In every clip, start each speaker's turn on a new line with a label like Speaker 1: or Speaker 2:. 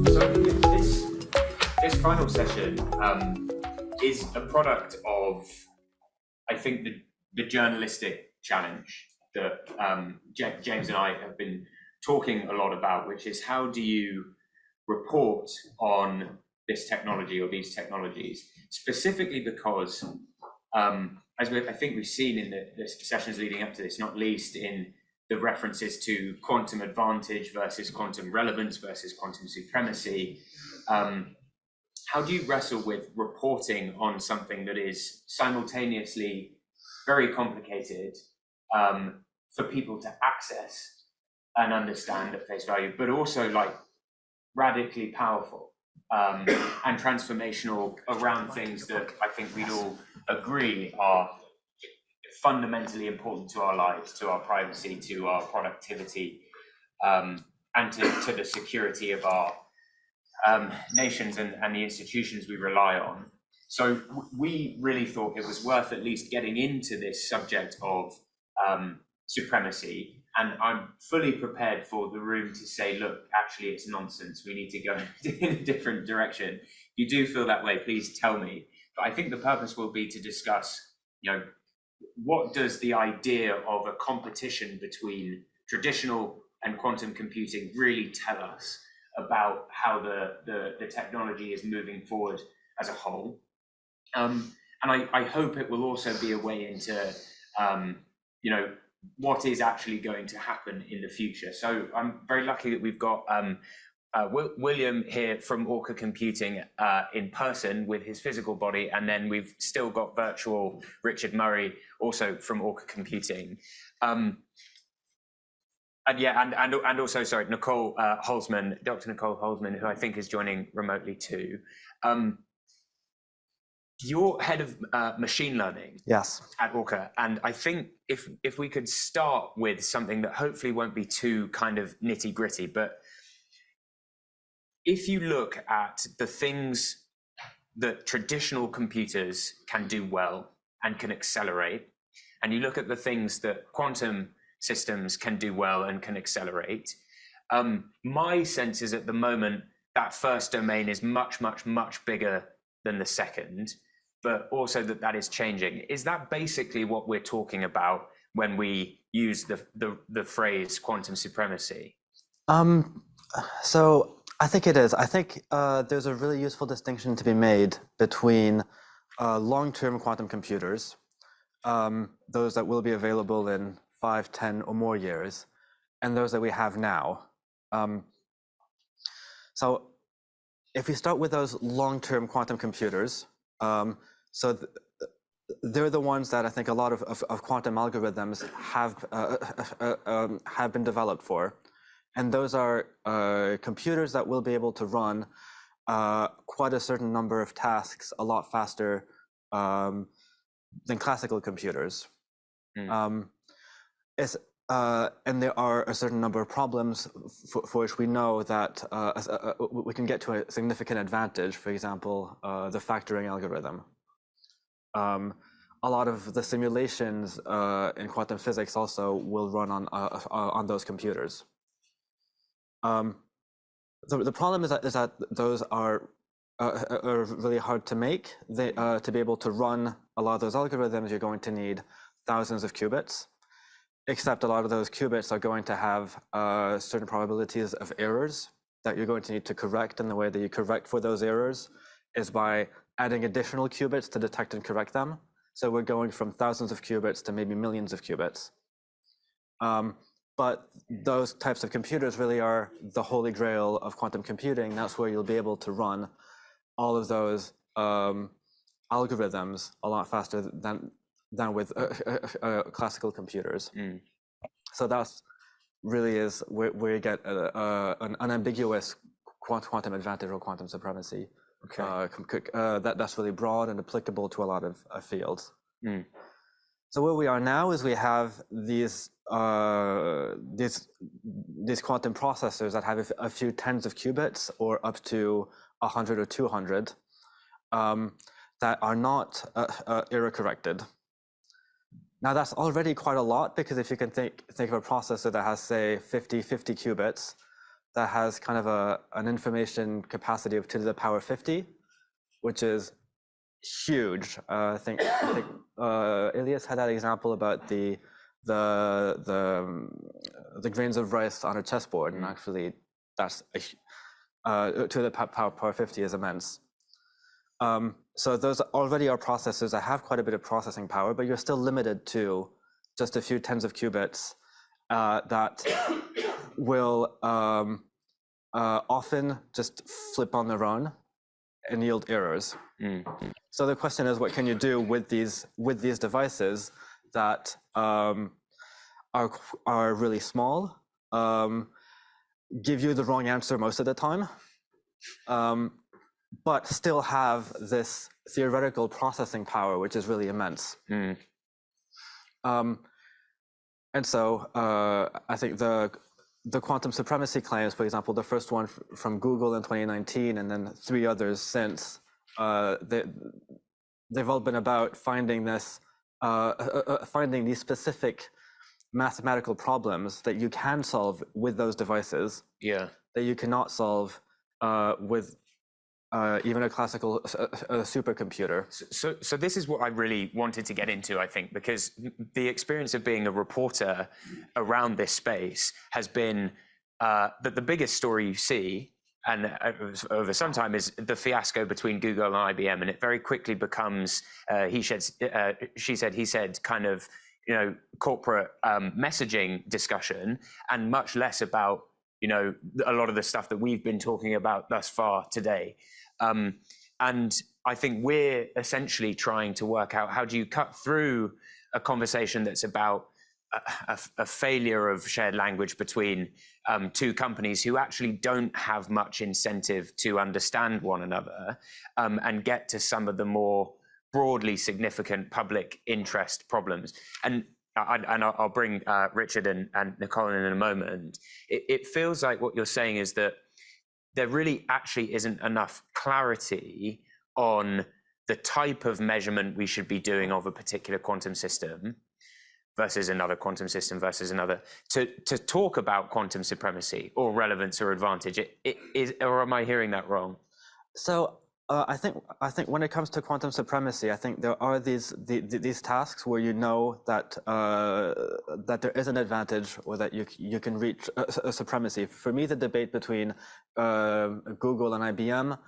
Speaker 1: So this final session is a product of, I think, the journalistic challenge that James and I have been talking a lot about, which is how do you report on this technology or these technologies, specifically because, as I think we've seen in the sessions leading up to this, not least in the references to quantum advantage versus quantum relevance versus quantum supremacy. How do you wrestle with reporting on something that is simultaneously very complicated for people to access and understand at face value, but also like radically powerful and transformational around things that I think we'd all agree are fundamentally important to our lives, to our privacy, to our productivity, and to the security of our nations and the institutions we rely on. So we really thought it was worth at least getting into this subject of supremacy. And I'm fully prepared for the room to say, look, actually, it's nonsense. We need to go in a different direction. If you do feel that way, please tell me. But I think the purpose will be to discuss, what does the idea of a competition between traditional and quantum computing really tell us about how the technology is moving forward as a whole? And I hope it will also be a way into, what is actually going to happen in the future. So I'm very lucky that we've got William here from Orca Computing in person with his physical body, and then we've still got virtual Richard Murray also from Orca Computing. And also, sorry, Nicole Holzman, Dr. Nicole Holzman, who I think is joining remotely too. You're head of machine learning,
Speaker 2: yes,
Speaker 1: at Orca, and I think if we could start with something that hopefully won't be too kind of nitty gritty, but if you look at the things that traditional computers can do well and can accelerate, and you look at the things that quantum systems can do well and can accelerate, my sense is at the moment that first domain is much, much, much bigger than the second, but also that is changing. Is that basically what we're talking about when we use the phrase quantum supremacy?
Speaker 2: So I think it is. I think there's a really useful distinction to be made between long-term quantum computers, those that will be available in 5, 10 or more years, and those that we have now. So if we start with those long-term quantum computers, they're the ones that I think a lot of quantum algorithms have been developed for. And those are computers that will be able to run quite a certain number of tasks a lot faster than classical computers. And there are a certain number of problems for which we know that we can get to a significant advantage. For example, the factoring algorithm. A lot of the simulations in quantum physics also will run on those computers. The problem is that those are really hard to make. To be able to run a lot of those algorithms, you're going to need thousands of qubits, except a lot of those qubits are going to have certain probabilities of errors that you're going to need to correct, and the way that you correct for those errors is by adding additional qubits to detect and correct them. So we're going from thousands of qubits to maybe millions of qubits. But those types of computers really are the holy grail of quantum computing. That's where you'll be able to run all of those algorithms a lot faster than with classical computers. So that's really is where you get an unambiguous quantum advantage or quantum supremacy. Okay. That's really broad and applicable to a lot of fields. So where we are now is we have these quantum processors that have a few tens of qubits or up to 100 or 200 that are not error corrected. Now that's already quite a lot, because if you can think of a processor that has, say, 50 qubits, that has kind of an information capacity of 2 to the power 50, which is huge. I think Ilias had that example about the grains of rice on a chessboard, and actually that's 2 to the power 50 is immense. So those already are processors that have quite a bit of processing power, but you're still limited to just a few tens of qubits that will often just flip on their own and yield errors. So the question is, what can you do with these devices that are really small, give you the wrong answer most of the time, but still have this theoretical processing power, which is really immense. And so I think the quantum supremacy claims, for example, the first one from Google in 2019, and then 3 others since, they've all been about finding these specific mathematical problems that you can solve with those devices, that you cannot solve with even a classical supercomputer.
Speaker 1: So this is what I really wanted to get into, I think, because the experience of being a reporter around this space has been that the biggest story you see, and over some time, is the fiasco between Google and IBM, and it very quickly becomes he said, she said, he said kind of, you know, corporate messaging discussion, and much less about, you know, a lot of the stuff that we've been talking about thus far today. And I think we're essentially trying to work out, how do you cut through a conversation that's about a failure of shared language between 2 companies who actually don't have much incentive to understand one another, and get to some of the more broadly significant public interest problems. And I'll bring Richard and Nicole in a moment. It feels like what you're saying is that there really actually isn't enough clarity on the type of measurement we should be doing of a particular quantum system versus another quantum system versus another, to talk about quantum supremacy or relevance or advantage. It is, or am I hearing that wrong?
Speaker 2: So I think when it comes to quantum supremacy, I think there are these tasks where you know that that there is an advantage, or that you can reach a supremacy. For me, the debate between Google and IBM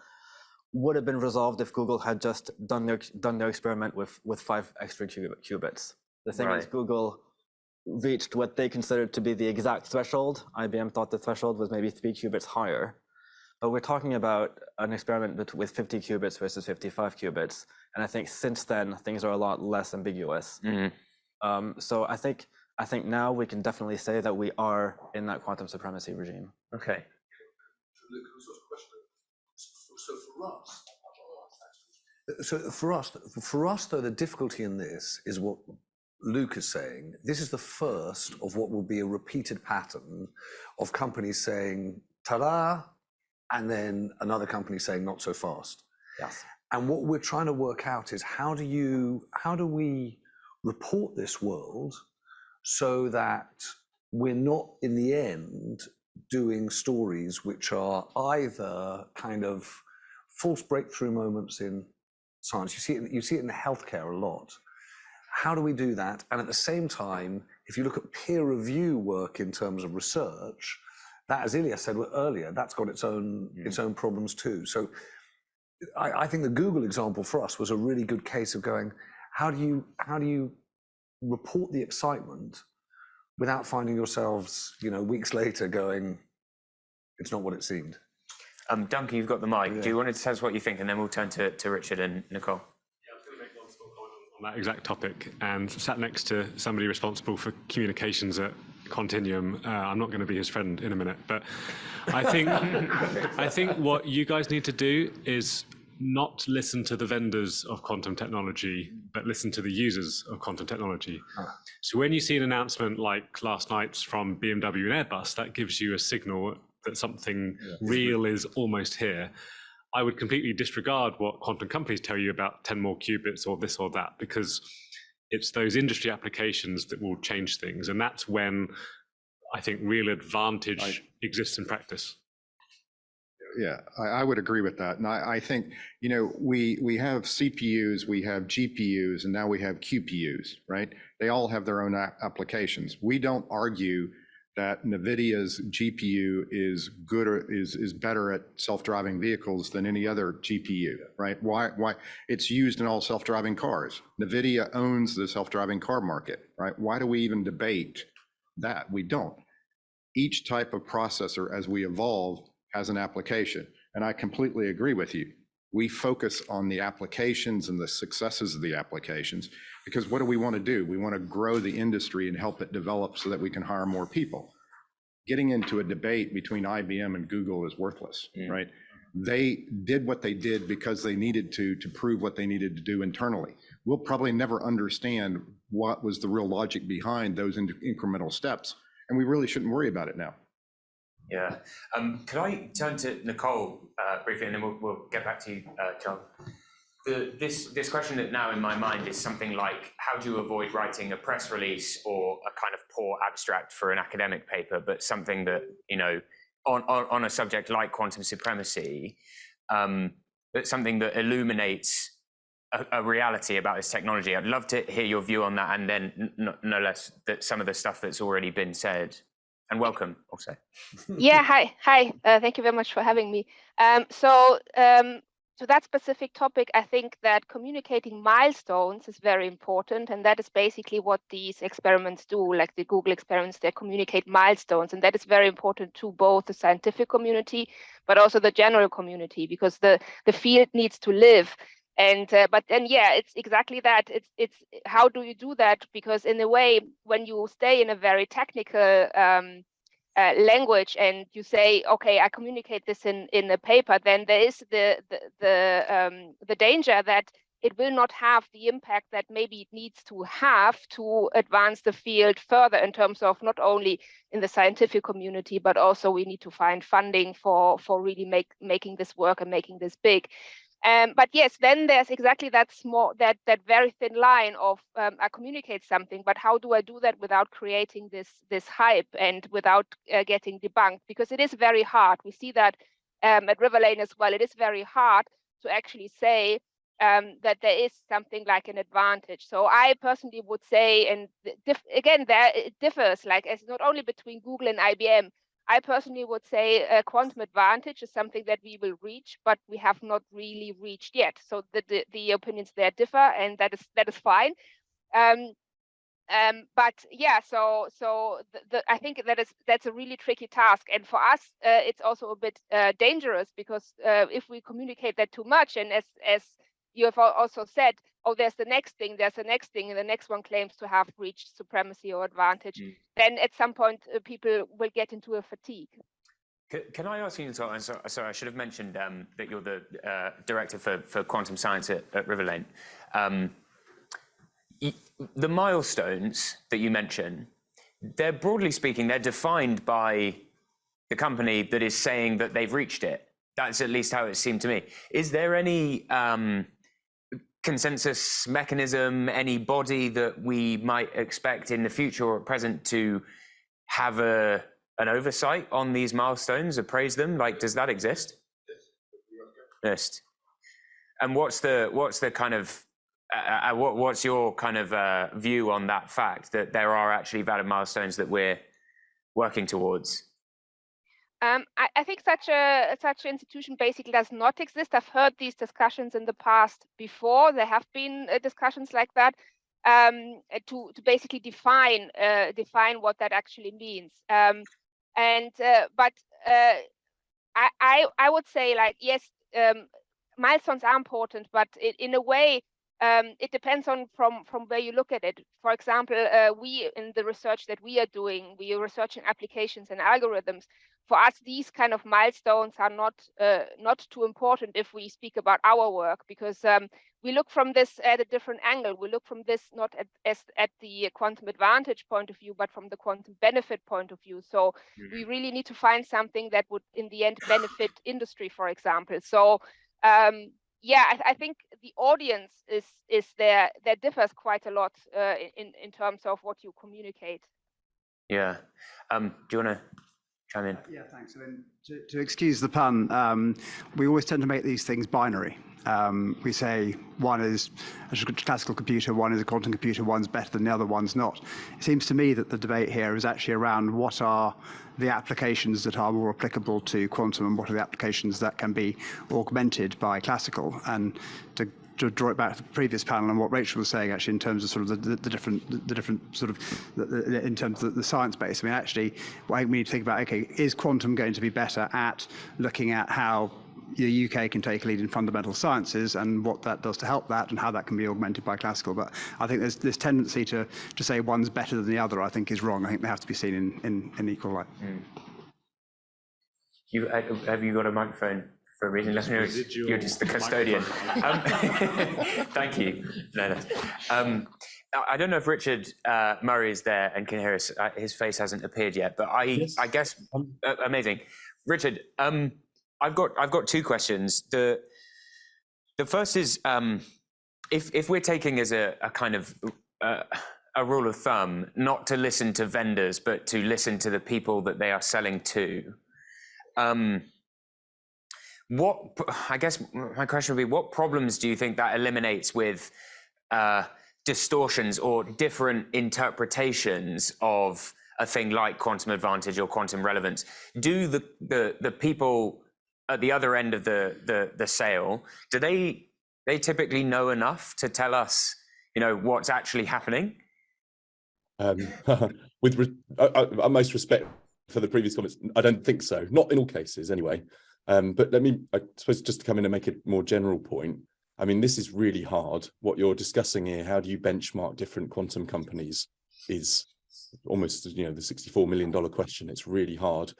Speaker 2: would have been resolved if Google had just done their experiment with 5 extra qubits. The thing is, Google reached what they considered to be the exact threshold. IBM thought the threshold was maybe 3 qubits higher. But we're talking about an experiment with 50 qubits versus 55 qubits. And I think since then, things are a lot less ambiguous. So I think now we can definitely say that we are in that quantum supremacy regime.
Speaker 1: Okay.
Speaker 3: So for us, though, the difficulty in this is what Luke is saying. This is the first of what will be a repeated pattern of companies saying, ta-da, and then another company saying, not so fast.
Speaker 2: Yes.
Speaker 3: And what we're trying to work out is, how do we report this world so that we're not, in the end, doing stories which are either kind of false breakthrough moments in science. You see it in healthcare a lot. How do we do that? And at the same time, if you look at peer review work in terms of research, that, as Ilya said earlier, that's got its own problems too. So I think the Google example for us was a really good case of going, how do you report the excitement without finding yourselves, weeks later going, it's not what it seemed.
Speaker 1: Duncan, you've got the mic. Yeah. Do you want to tell us what you think, and then we'll turn to Richard and Nicole?
Speaker 4: Yeah, I was going to make one small comment on that exact topic, and sat next to somebody responsible for communications at Continuum. I'm not going to be his friend in a minute, but I think what you guys need to do is not listen to the vendors of quantum technology, but listen to the users of quantum technology. So when you see an announcement like last night's from BMW and Airbus, that gives you a signal that something real is almost here. I would completely disregard what quantum companies tell you about 10 more qubits or this or that, because It's those industry applications that will change things. And that's when I think real advantage exists in practice.
Speaker 5: Yeah, I would agree with that. And I think, we have CPUs, we have GPUs, and now we have QPUs, right? They all have their own applications. We don't argue that NVIDIA's GPU is good or is better at self-driving vehicles than any other GPU, right? Why? It's used in all self-driving cars. NVIDIA owns the self-driving car market, right? Why do we even debate that? We don't. Each type of processor, as we evolve, has an application. And I completely agree with you. We focus on the applications and the successes of the applications, because what do we want to do? We want to grow the industry and help it develop so that we can hire more people. Getting into a debate between IBM and Google is worthless, right? They did what they did because they needed to prove what they needed to do internally. We'll probably never understand what was the real logic behind those incremental steps, and we really shouldn't worry about it now.
Speaker 1: Yeah. Could I turn to Nicole briefly, and then we'll get back to you, John. This question that now in my mind is something like, how do you avoid writing a press release or a kind of poor abstract for an academic paper, but something that, on a subject like quantum supremacy, that's something that illuminates a reality about this technology. I'd love to hear your view on that, and then no less that some of the stuff that's already been said. And welcome also.
Speaker 6: Yeah, hi. Thank you very much for having me. To that specific topic, I think that communicating milestones is very important, and that is basically what these experiments do, like the Google experiments. They communicate milestones, and that is very important to both the scientific community, but also the general community, because the field needs to live. And but then, yeah, it's exactly that. It's how do you do that? Because in a way, when you stay in a very technical language and you say, okay, I communicate this in a paper, then there is the danger that it will not have the impact that maybe it needs to have to advance the field further in terms of not only in the scientific community, but also we need to find funding for really making this work and making this big. But yes, then there's exactly that very thin line of I communicate something, but how do I do that without creating this hype and without getting debunked? Because it is very hard. We see that at Riverlane as well. It is very hard to actually say that there is something like an advantage. So I personally would say, and again, there it differs. Like, it's not only between Google and IBM. I personally would say a quantum advantage is something that we will reach, but we have not really reached yet. So the opinions there differ, and that is fine. But yeah, so I think that's a really tricky task, and for us, it's also a bit dangerous, because if we communicate that too much, and as you have also said, oh, there's the next thing, and the next one claims to have reached supremacy or advantage, then at some point people will get into a fatigue.
Speaker 1: Can I ask you, sorry, I should have mentioned that you're the director for quantum science at Riverlane. The milestones that you mention, they're broadly speaking, they're defined by the company that is saying that they've reached it. That's at least how it seemed to me. Is there any consensus mechanism, any body that we might expect in the future or at present to have an oversight on these milestones, appraise them? Like, does that exist? Yes. And what's the kind of what's your kind of view on that fact that there are actually valid milestones that we're working towards?
Speaker 6: I think such an institution basically does not exist. I've heard these discussions in the past before. There have been discussions like that to basically define what that actually means. But I would say, like, yes, milestones are important, but in a way, it depends on from where you look at it. For example, we in the research that we are doing, we are researching applications and algorithms. For us, these kind of milestones are not too important if we speak about our work, because we look from this at a different angle. We look from this not at the quantum advantage point of view, but from the quantum benefit point of view. So we really need to find something that would, in the end, benefit industry, for example. So yeah, I think the audience is there that differs quite a lot in terms of what you communicate.
Speaker 1: Yeah. Do you want to chime in?
Speaker 7: Yeah, thanks. I mean, to excuse the pun, we always tend to make these things binary. We say one is a classical computer, one is a quantum computer, one's better than the other, one's not. It seems to me that the debate here is actually around what are the applications that are more applicable to quantum and what are the applications that can be augmented by classical. And to draw it back to the previous panel and what Rachel was saying, actually, in terms of sort of the different sort of in terms of the science base. I mean, actually, we need to think about, okay, is quantum going to be better at looking at how the UK can take a lead in fundamental sciences and what that does to help that and how that can be augmented by classical. But I think there's this tendency to say one's better than the other, I think, is wrong. I think they have to be seen in equal light.
Speaker 1: Have you got a microphone for a reason? You're just the custodian. Thank you. No. I don't know if Richard Murray is there and can hear us. His face hasn't appeared yet, but I guess amazing. Richard, I've got two questions. The first is if we're taking as a kind of a rule of thumb not to listen to vendors but to listen to the people that they are selling to. I guess my question would be, what problems do you think that eliminates with distortions or different interpretations of a thing like quantum advantage or quantum relevance? Do the people at the other end of the sale, do they typically know enough to tell us, what's actually happening?
Speaker 8: With utmost respect for the previous comments, I don't think so. Not in all cases, anyway. But I suppose, just to come in and make a more general point. I mean, this is really hard. What you're discussing here, how do you benchmark different quantum companies, is almost, the $64 million question. It's really hard.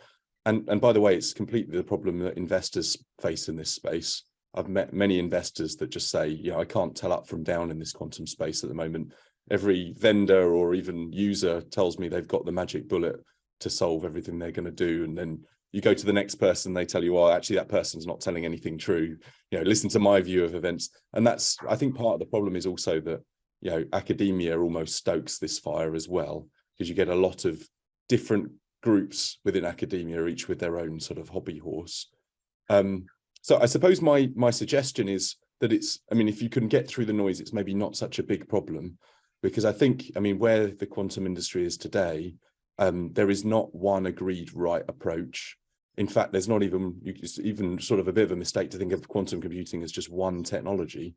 Speaker 8: And by the way, it's completely the problem that investors face in this space. I've met many investors that just say, I can't tell up from down in this quantum space at the moment. Every vendor or even user tells me they've got the magic bullet to solve everything they're going to do. And then you go to the next person, they tell you, well, actually, that person's not telling anything true. Listen to my view of events. And that's, I think, part of the problem is also that, academia almost stokes this fire as well, because you get a lot of different groups within academia, each with their own sort of hobby horse. So I suppose my suggestion is that if you can get through the noise, it's maybe not such a big problem, because I think, where the quantum industry is today, there is not one agreed right approach. In fact, there's not even sort of a bit of a mistake to think of quantum computing as just one technology.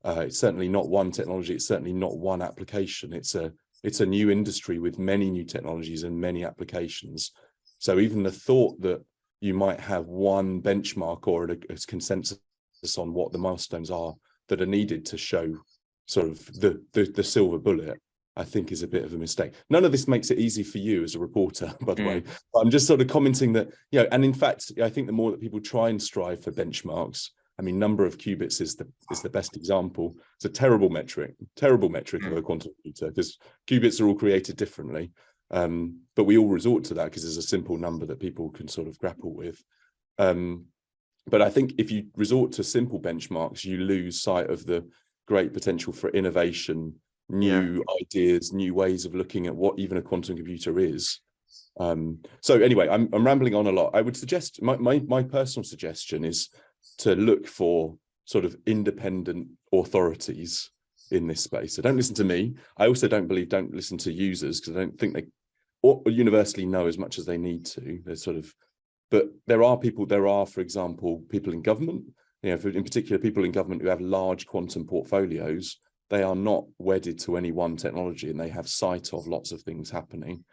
Speaker 8: It's certainly not one technology. It's certainly not one application. It's a new industry with many new technologies and many applications. So even the thought that you might have one benchmark or a consensus on what the milestones are that are needed to show sort of the silver bullet, I think, is a bit of a mistake. None of this makes it easy for you as a reporter, by the way. But I'm just sort of commenting that, and in fact, I think the more that people try and strive for benchmarks, number of qubits is the best example. It's a terrible metric of a quantum computer, because qubits are all created differently. But we all resort to that because there's a simple number that people can sort of grapple with. But I think if you resort to simple benchmarks, you lose sight of the great potential for innovation, new ideas, new ways of looking at what even a quantum computer is. So anyway, I'm rambling on a lot. I would suggest, my personal suggestion is to look for sort of independent authorities in this space. So don't listen to me. I also don't listen to users, because I don't think they universally know as much as they need to. They're sort of, but there are, for example, people in government, in particular, people in government who have large quantum portfolios. They are not wedded to any one technology, and they have sight of lots of things happening.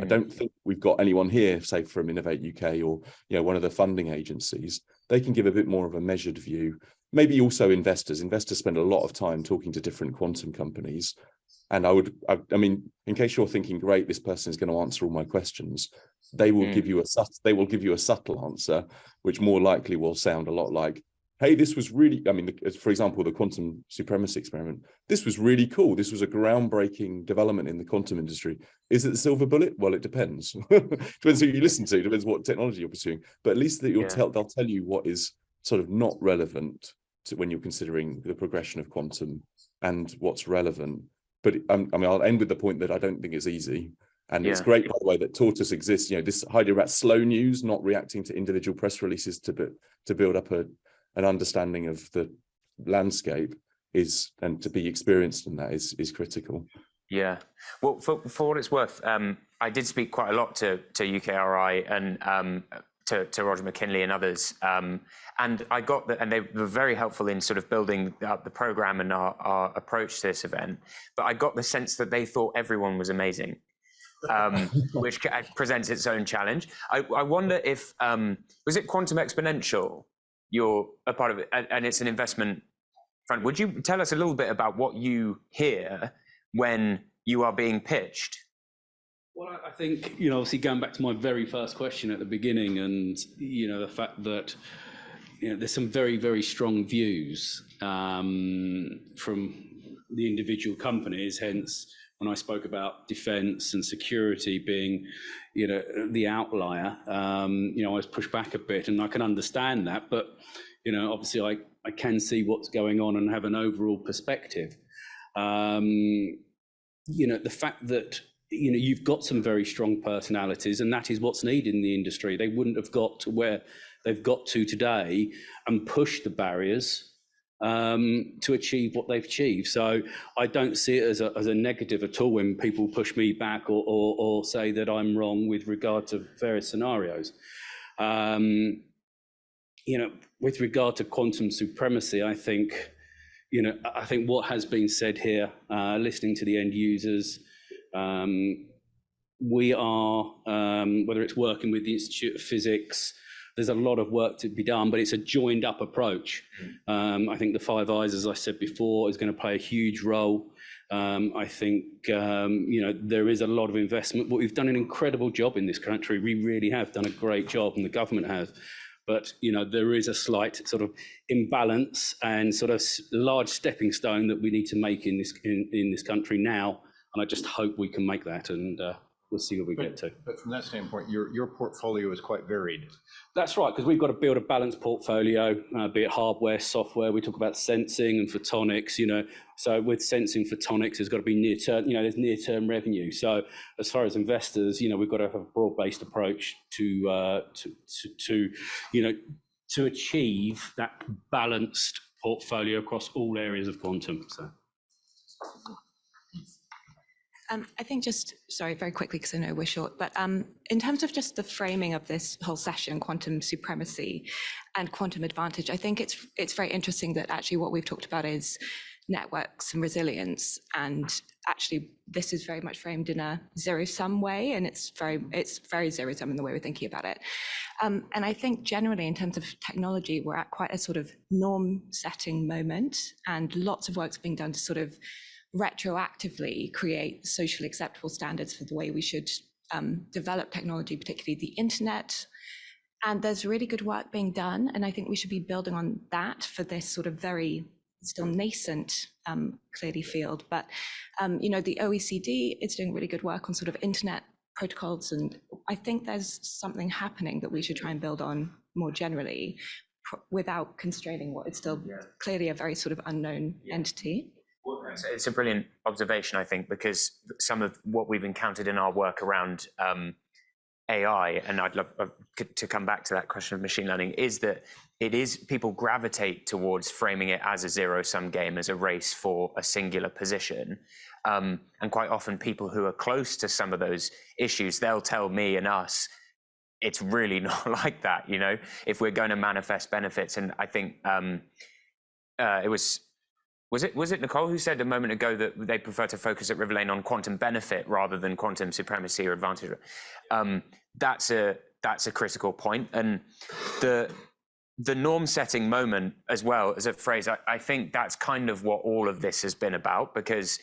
Speaker 8: I don't think we've got anyone here, say from Innovate UK or one of the funding agencies. They can give a bit more of a measured view. Maybe also investors. Investors spend a lot of time talking to different quantum companies. And in case you're thinking, great, this person is going to answer all my questions, they will give you a subtle answer, which more likely will sound a lot like, hey, this was really, for example, the quantum supremacy experiment. This was really cool. This was a groundbreaking development in the quantum industry. Is it the silver bullet? Well, it depends. Depends who you listen to, depends what technology you're pursuing. But at least that they'll tell you what is sort of not relevant when you're considering the progression of quantum and what's relevant. But I mean, I'll end with the point that I don't think it's easy. And it's great, by the way, that Tortoise exists. You know, this idea about slow news, not reacting to individual press releases to build up an understanding of the landscape and to be experienced in that is critical.
Speaker 1: Yeah. Well, for what it's worth, I did speak quite a lot to UKRI and to Roger McKinley and others, and I got and they were very helpful in sort of building up the program and our approach to this event. But I got the sense that they thought everyone was amazing, which presents its own challenge. I wonder if was it Quantum Exponential? You're a part of it, and it's an investment fund. Would you tell us a little bit about what you hear when you are being pitched?
Speaker 9: Well, I think, obviously going back to my very first question at the beginning, and, the fact that, there's some very, very strong views from the individual companies. Hence, when I spoke about defence and security being, the outlier, I was pushed back a bit, and I can understand that. But, obviously I can see what's going on and have an overall perspective. The fact that, you've got some very strong personalities, and that is what's needed in the industry. They wouldn't have got to where they've got to today and push the barriers to achieve what they've achieved. So I don't see it as a negative at all when people push me back or say that I'm wrong with regard to various scenarios. With regard to quantum supremacy, I think what has been said here, listening to the end users, we are, whether it's working with the Institute of Physics, there's a lot of work to be done, but it's a joined up approach. I think the Five Eyes, as I said before, is going to play a huge role. I think, there is a lot of investment, but we've done an incredible job in this country. We really have done a great job, and the government has. But, there is a slight sort of imbalance and sort of large stepping stone that we need to make in this country now. And I just hope we can make that, and we'll see where we get to.
Speaker 10: But from that standpoint, your portfolio is quite varied.
Speaker 9: That's right, because we've got to build a balanced portfolio, be it hardware, software. We talk about sensing and photonics, So with sensing photonics, there's got to be near-term, there's near-term revenue. So as far as investors, we've got to have a broad-based approach to achieve that balanced portfolio across all areas of quantum. So.
Speaker 11: I think sorry, very quickly, because I know we're short, but in terms of just the framing of this whole session, quantum supremacy and quantum advantage, I think it's very interesting that actually what we've talked about is networks and resilience, and actually this is very much framed in a zero-sum way, and it's very zero-sum in the way we're thinking about it. And I think generally in terms of technology, we're at quite a sort of norm-setting moment, and lots of work's being done to sort of retroactively create socially acceptable standards for the way we should develop technology, particularly the internet. And there's really good work being done, and I think we should be building on that for this sort of very still nascent, clearly field. But the OECD is doing really good work on sort of internet protocols, and I think there's something happening that we should try and build on more generally, without constraining what is still clearly a very sort of unknown entity.
Speaker 1: It's a brilliant observation, I think, because some of what we've encountered in our work around AI, and I'd love to come back to that question of machine learning, is that people gravitate towards framing it as a zero-sum game, as a race for a singular position. And quite often people who are close to some of those issues, they'll tell me and us, it's really not like that, if we're going to manifest benefits. And I think Was it Nicole who said a moment ago that they prefer to focus at Riverlane on quantum benefit rather than quantum supremacy or advantage? That's a critical point. And the norm-setting moment as well as a phrase, I think that's kind of what all of this has been about, because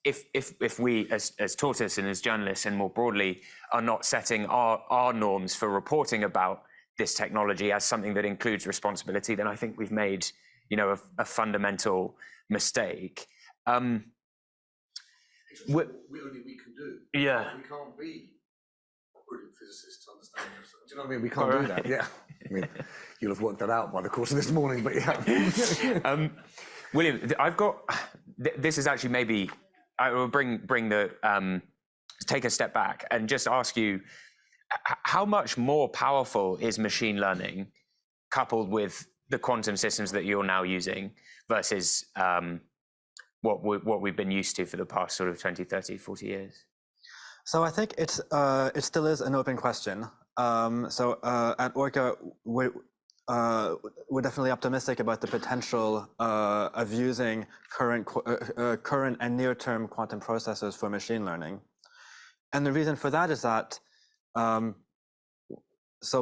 Speaker 1: if we as Tortoise and as journalists and more broadly are not setting our norms for reporting about this technology as something that includes responsibility, then I think we've made a fundamental mistake.
Speaker 3: It's what we can do.
Speaker 1: Yeah.
Speaker 3: We can't be brilliant physicists to understand this. Do you know what I mean? We can't do that. Yeah. I mean, you'll have worked that out by the course of this morning, but yeah.
Speaker 1: William, I've got, this is actually maybe, I will bring the, take a step back and just ask you, how much more powerful is machine learning coupled with the quantum systems that you're now using versus what we've been used to for the past sort of 20, 30, 40 years?
Speaker 2: So I think it still is an open question. At Orca, we're definitely optimistic about the potential of using current and near-term quantum processors for machine learning. And the reason for that is that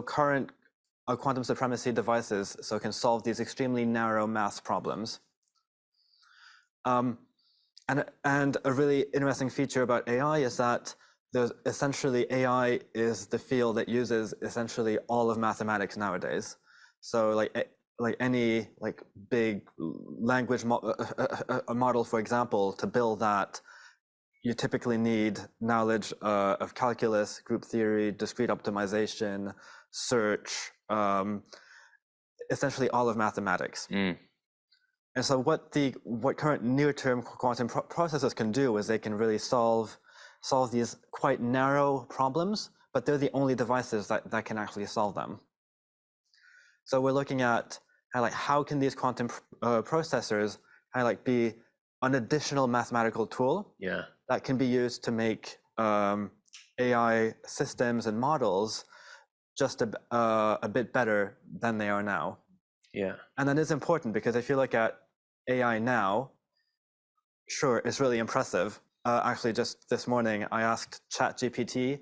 Speaker 2: current quantum supremacy devices can solve these extremely narrow math problems. And a really interesting feature about AI is that there's essentially AI is the field that uses essentially all of mathematics nowadays. So like any big language model, for example, to build that, you typically need knowledge of calculus, group theory, discrete optimization, search, essentially all of mathematics. And so what current near-term quantum processors can do is they can really solve these quite narrow problems, but they're the only devices that can actually solve them. So we're looking at how can these quantum processors be an additional mathematical tool that can be used to make AI systems and models just a bit better than they are now. And that is important because if you look at AI now, sure, it's really impressive. Actually, just this morning, I asked ChatGPT,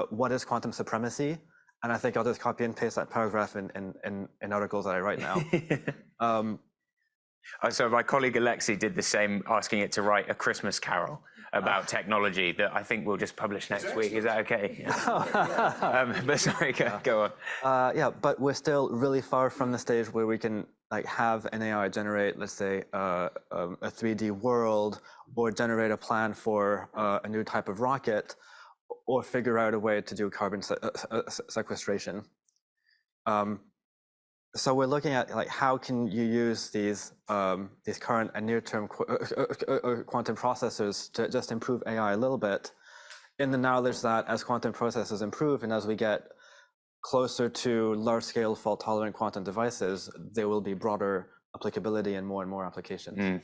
Speaker 2: what is quantum supremacy? And I think I'll just copy and paste that paragraph in articles that I write now.
Speaker 1: So my colleague Alexei did the same, asking it to write a Christmas carol about technology that I think we'll just publish next week. Is that okay? But sorry, go on.
Speaker 2: Yeah, but we're still really far from the stage where we can have an AI generate, let's say, a 3D world, or generate a plan for a new type of rocket, or figure out a way to do carbon sequestration. So we're looking at how can you use these current and near-term quantum processors to just improve AI a little bit, in the knowledge that as quantum processors improve and as we get closer to large-scale fault-tolerant quantum devices, there will be broader applicability and more applications.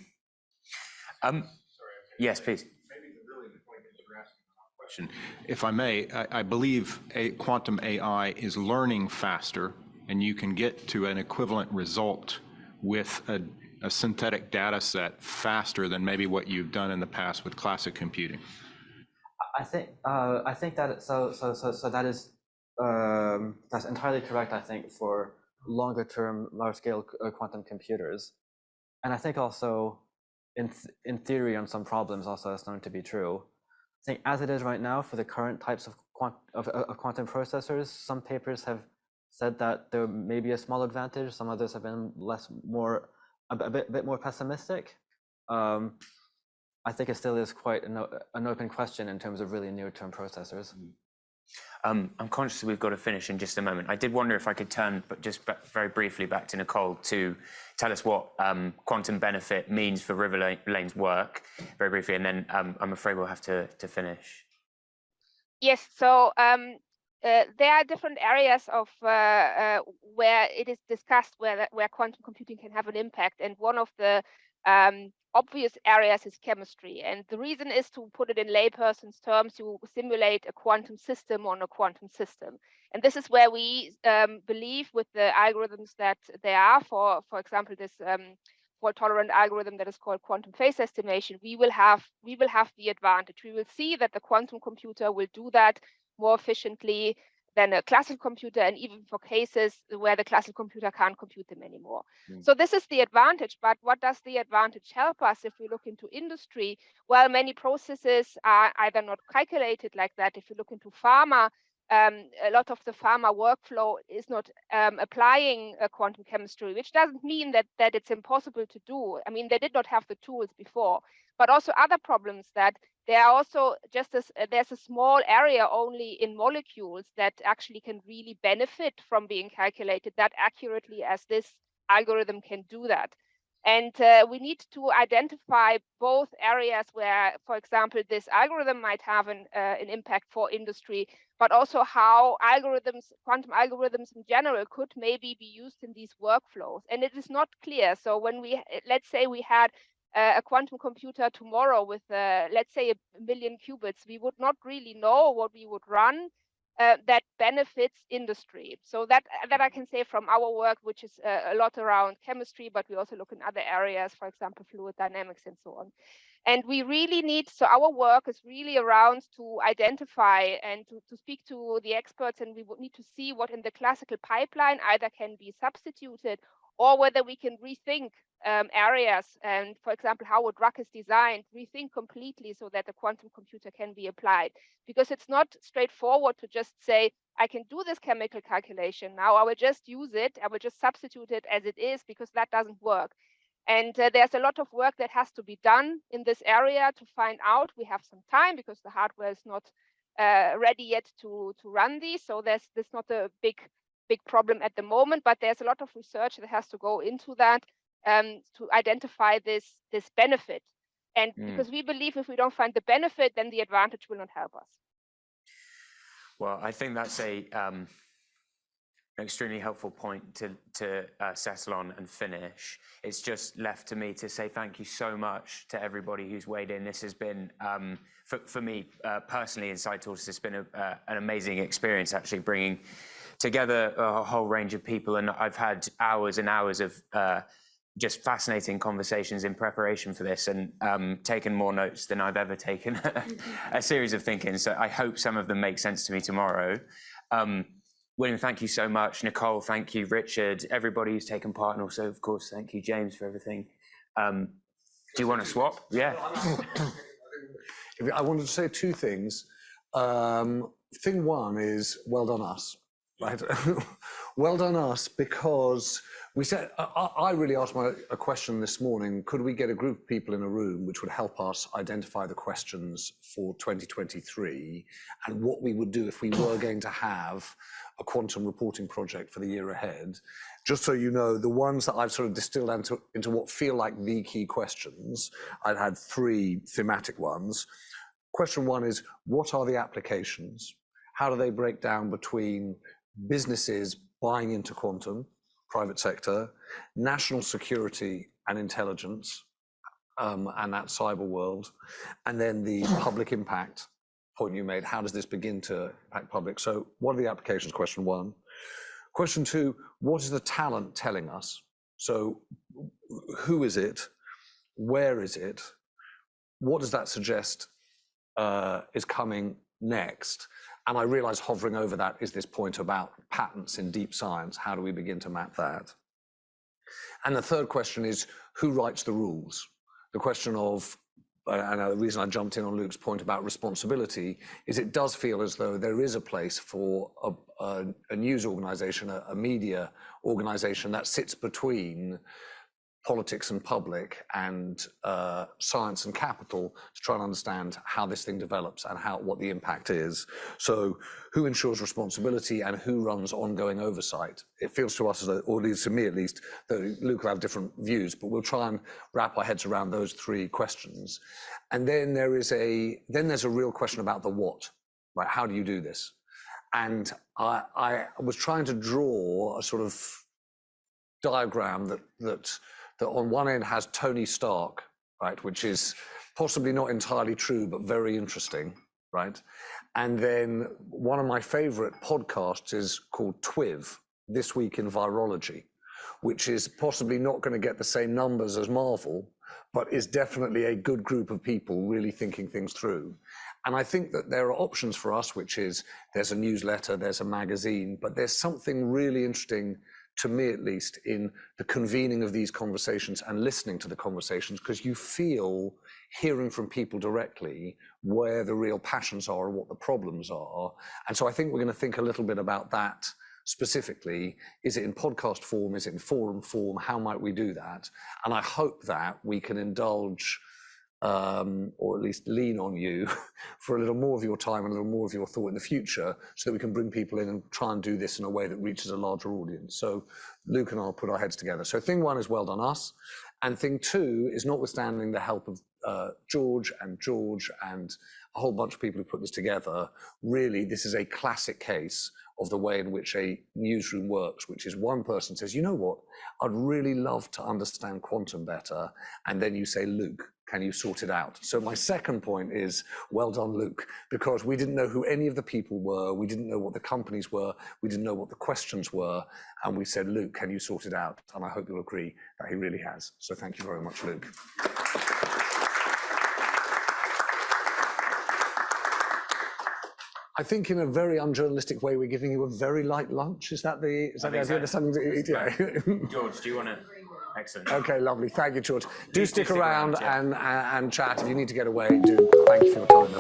Speaker 1: Yes, please.
Speaker 10: Maybe really the point is you're asking a question. If I may, I believe quantum AI is learning faster, and you can get to an equivalent result with a synthetic data set faster than maybe what you've done in the past with classic computing.
Speaker 2: I think that that is that's entirely correct. I think for longer-term, large-scale quantum computers, and I think also in theory on some problems also that's known to be true. I think as it is right now for the current types of quantum processors, some papers have said that there may be a small advantage. Some others have been a bit more pessimistic. I think it still is quite an open question in terms of really near-term processors.
Speaker 1: I'm conscious that we've got to finish in just a moment. I did wonder if I could turn, but just very briefly, back to Nicole to tell us what quantum benefit means for Riverlane's work, very briefly, and then I'm afraid we'll have to finish.
Speaker 6: Yes, so there are different areas of where it is discussed where quantum computing can have an impact, and one of the obvious areas is chemistry. And the reason is, to put it in layperson's terms, you simulate a quantum system on a quantum system. And this is where we believe with the algorithms that there are, for example, this fault-tolerant algorithm that is called quantum phase estimation, we will have the advantage. We will see that the quantum computer will do that more efficiently than a classical computer, and even for cases where the classical computer can't compute them anymore. So this is the advantage, but what does the advantage help us if we look into industry? Well, many processes are either not calculated like that. If you look into pharma, a lot of the pharma workflow is not applying quantum chemistry, which doesn't mean that it's impossible to do. I mean, they did not have the tools before, but also other problems that there are also there's a small area only in molecules that actually can really benefit from being calculated that accurately as this algorithm can do that. And we need to identify both areas where, for example, this algorithm might have an impact for industry, but also how quantum algorithms in general, could maybe be used in these workflows. And it is not clear. So when let's say we had a quantum computer tomorrow with, let's say, 1 million qubits, we would not really know what we would run that benefits industry. So that I can say from our work, which is a lot around chemistry, but we also look in other areas, for example, fluid dynamics and so on. And we really need, so our work is really around to identify and to speak to the experts, and we would need to see what in the classical pipeline either can be substituted or whether we can rethink areas, and for example, how a drug is designed, rethink completely so that the quantum computer can be applied. Because it's not straightforward to just say, I can do this chemical calculation now, I will just use it, I will just substitute it as it is, because that doesn't work. And there's a lot of work that has to be done in this area to find out. We have some time because the hardware is not ready yet to run these. So there's not a big problem at the moment, but there's a lot of research that has to go into that to identify this benefit. And because we believe if we don't find the benefit, then the advantage will not help us.
Speaker 1: Well, I think that's an extremely helpful point to settle on and finish. It's just left to me to say thank you so much to everybody who's weighed in. This has been, for me personally, inside Tortoise, it's been an amazing experience, actually bringing together a whole range of people. And I've had hours and hours of just fascinating conversations in preparation for this, and taken more notes than I've ever taken a series of thinking. So I hope some of them make sense to me tomorrow. William, thank you so much. Nicole, thank you. Richard, everybody who's taken part, and also, of course, thank you, James, for everything. Do you want to swap? Yeah.
Speaker 3: I wanted to say two things. Thing one is, well done us, right? Well done us, because we said, I really asked a question this morning, could we get a group of people in a room which would help us identify the questions for 2023 and what we would do if we were going to have a quantum reporting project for the year ahead. Just so you know, the ones that I've sort of distilled into what feel like the key questions, I've had 3 thematic ones. Question 1 is, what are the applications? How do they break down between businesses buying into quantum, private sector, national security and intelligence, and that cyber world, and then the public impact point you made, how does this begin to impact public? So what are the applications, question 1. Question 2, what is the talent telling us? So who is it? Where is it? What does that suggest is coming next? And I realize hovering over that is this point about patents in deep science. How do we begin to map that? And the third question is, who writes the rules? The question of, and the reason I jumped in on Luke's point about responsibility is it does feel as though there is a place for a news organization, a media organization that sits between politics and public and science and capital to try and understand how this thing develops and what the impact is. So who ensures responsibility and who runs ongoing oversight? It feels to us as though, or at least to me at least, that Luke will have different views, but we'll try and wrap our heads around those 3 questions. And then there's a real question about the what, right? How do you do this? And I was trying to draw a sort of diagram that on one end has Tony Stark, right, which is possibly not entirely true, but very interesting, right? And then one of my favorite podcasts is called TWIV, This Week in Virology, which is possibly not going to get the same numbers as Marvel, but is definitely a good group of people really thinking things through. And I think that there are options for us, which is there's a newsletter, there's a magazine, but there's something really interesting, to me at least, in the convening of these conversations and listening to the conversations, because you feel, hearing from people directly, where the real passions are and what the problems are. And so I think we're going to think a little bit about that specifically. Is it in podcast form? Is it in forum form? How might we do that? And I hope that we can indulge or at least lean on you for a little more of your time and a little more of your thought in the future, so that we can bring people in and try and do this in a way that reaches a larger audience. So Luke and I'll put our heads together. So thing one is well done us. And thing two is, notwithstanding the help of George and a whole bunch of people who put this together, really this is a classic case of the way in which a newsroom works, which is one person says, you know what, I'd really love to understand quantum better. And then you say, Luke, can you sort it out? So my second point is, well done, Luke, because we didn't know who any of the people were. We didn't know what the companies were. We didn't know what the questions were. And we said, Luke, can you sort it out? And I hope you'll agree that he really has. So thank you very much, Luke. I think in a very unjournalistic way, we're giving you a very light lunch. Is that the idea? Something to eat? Yeah.
Speaker 1: George, do you want to? Excellent.
Speaker 3: Okay, lovely. Thank you, George. Do
Speaker 1: Please
Speaker 3: stick around
Speaker 1: yeah.
Speaker 3: and chat. If you need to get away, do. Thank you for your time,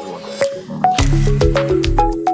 Speaker 3: everyone.